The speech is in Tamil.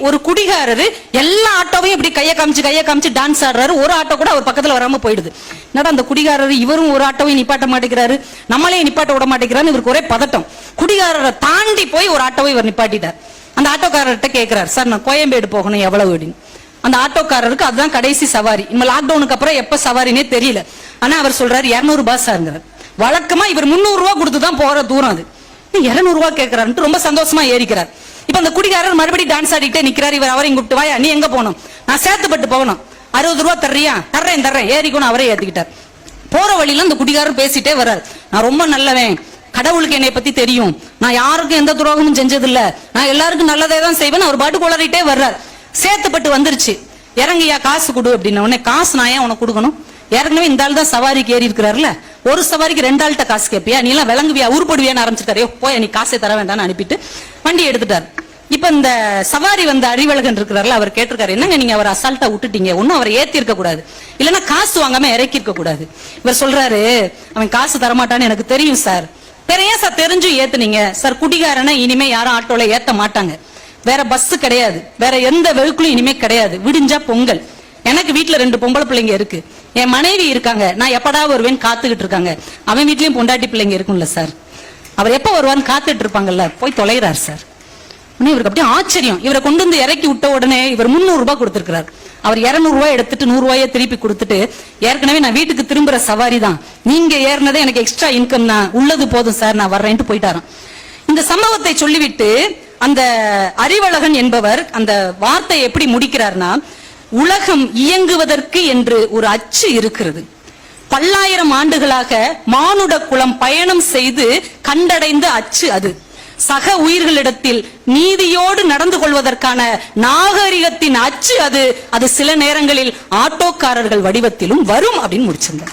ஒரு குடிகாரரு எல்லா ஆட்டோவையும் இப்படி கையை காமிச்சு டான்ஸ் ஆடுறாரு. ஒரு ஆட்டோ கூட அவர் பக்கத்துல வராம போயிடுது. என்னடா அந்த குடிகாரரு இவரும் ஒரு ஆட்டோவையும் நிப்பாட்ட மாட்டேங்கிறாரு, நம்மளே நிப்பாட்ட விட மாட்டேங்கிறாரு. இவருக்கு ஒரே பதட்டம். குடிகாரரை தாண்டி போய் ஒரு ஆட்டோவை இவர் நிப்பாட்டிட்டார். அந்த ஆட்டோக்காரர்கிட்ட கேட்கிறார், சார் நான் கோயம்பேடு போகணும் எவ்வளவு அப்படின்னு. அந்த ஆட்டோக்காரருக்கு அதுதான் கடைசி சவாரி. இனிமே லாக்டவுனுக்கு அப்புறம் எப்ப சவாரினே தெரியல. ஆனா அவர் சொல்றாரு 200 ரூபாய் சாருங்கிறார். வழக்கமா இவர் 300 ரூபாய் கொடுத்துதான் போற தூரம் அது. 200 ரூபாய் கேட்கிறாரு. ரொம்ப சந்தோஷமா ஏறிக்கிறார். இப்ப அந்த குடிகாரர் மறுபடியும் டான்ஸ் ஆடிட்டே நிக்கிறார். இவர் அவரையும் கூப்பிட்டு, வாயா நீ எங்க போகணும், நான் சேத்துப்பட்டு போகணும், 60 ரூபாய் தர்றியா, தர்றேன் ஏறிக்கணும். அவரே ஏத்திக்கிட்டார். போற வழியில அந்த குடிகாரர் பேசிட்டே வர்றார், நான் ரொம்ப நல்லவன், கடவுளுக்கு என்னை பத்தி தெரியும், நான் யாருக்கும் எந்த துரோகமும் செஞ்சது இல்ல, நான் எல்லாருக்கும் நல்லதே தான் செய்வேன். அவர் பாட்டு குளறிட்டே வர்றார். சேத்துப்பட்டு வந்துருச்சு. இறங்கியா காசு கொடு அப்படின்ன உடனே, காசு நான் ஏன் உனக்கு கொடுக்கணும், ஏற்கனவே இந்த ஆள் தான் சவாரிக்கு ஏறி இருக்கிறாருல, ஒரு சவாரிக்கு 2 ஆள்கிட்ட காசு கேட்பியா, நீ எல்லாம் விளங்குவியா, உருப்படுவியான்னு ஆரம்பிச்சுட்டாரு. போய் நீ காசை தர வேண்டாம்னு அனுப்பிட்டு வண்டி எடுத்துட்டாரு. இப்ப இந்த சவாரி வந்த அறிவழகன் இருக்கிறாருல, அவர் கேட்டிருக்காரு, என்னங்க நீங்க அவர் அசால்ட்டா விட்டுட்டீங்க, ஒன்னும் அவரை ஏத்தி இருக்க கூடாது, இல்லன்னா காசு வாங்காம இறக்கி இருக்க கூடாது. இவர் சொல்றாரு, அவன் காசு தரமாட்டான்னு எனக்கு தெரியும் சார். ஏன் சார் தெரிஞ்சும் ஏத்துனீங்க சார்? குடிகாரனை இனிமே யாரும் ஆட்டோல ஏத்த மாட்டாங்க, வேற பஸ் கிடையாது, வேற எந்த வெஹிக்கிளும் இனிமே கிடையாது. விடிஞ்சா பொங்கல், எனக்கு வீட்டுல 2 பொம்பளை பிள்ளைங்க இருக்கு, என் மனைவி இருக்காங்க, நான் எப்படா வருவேன் காத்துக்கிட்டு இருக்காங்க, அவன் வீட்லயும் பொண்டாட்டி பிள்ளைங்க இருக்கும்ல சார், அவர் எப்ப வருவான்னு காத்துட்டு இருப்பாங்கல்ல, போய் தொலைகிறார் சார். இவருக்கு அப்படியே ஆச்சரியம். இவரை கொண்டு வந்து இறக்கி விட்ட உடனே இவர் 300 ரூபாய் கொடுத்திருக்கிறார். அவர் 200 ரூபாய் எடுத்துட்டு 100 ரூபாயை திருப்பி கொடுத்துட்டு, ஏற்கனவே நான் வீட்டுக்கு திரும்புற சவாரி தான், நீங்க ஏறினதே எனக்கு எக்ஸ்ட்ரா இன்கம் தான், உள்ளது போதும் சார் நான் வர்றேன்ட்டு போயிட்டாராம். இந்த சம்பவத்தை சொல்லிவிட்டு அந்த அறிவழகன் என்பவர் அந்த வார்த்தை எப்படி முடிக்கிறார்னா, உலகம் இயங்குவதற்கு என்று ஒரு அச்சு இருக்கிறது, பல்லாயிரம் ஆண்டுகளாக மானுட குலம் பயணம் செய்து கண்டடைந்த அச்சு அது. சக உயிர்களிடத்தில் நீதியோடு நடந்து கொள்வதற்கான நாகரிகத்தின் அச்சு அது. அது சில நேரங்களில் ஆட்டோக்காரர்கள் வடிவத்திலும் வரும் அப்படின்னு முடிச்சிருந்தார்.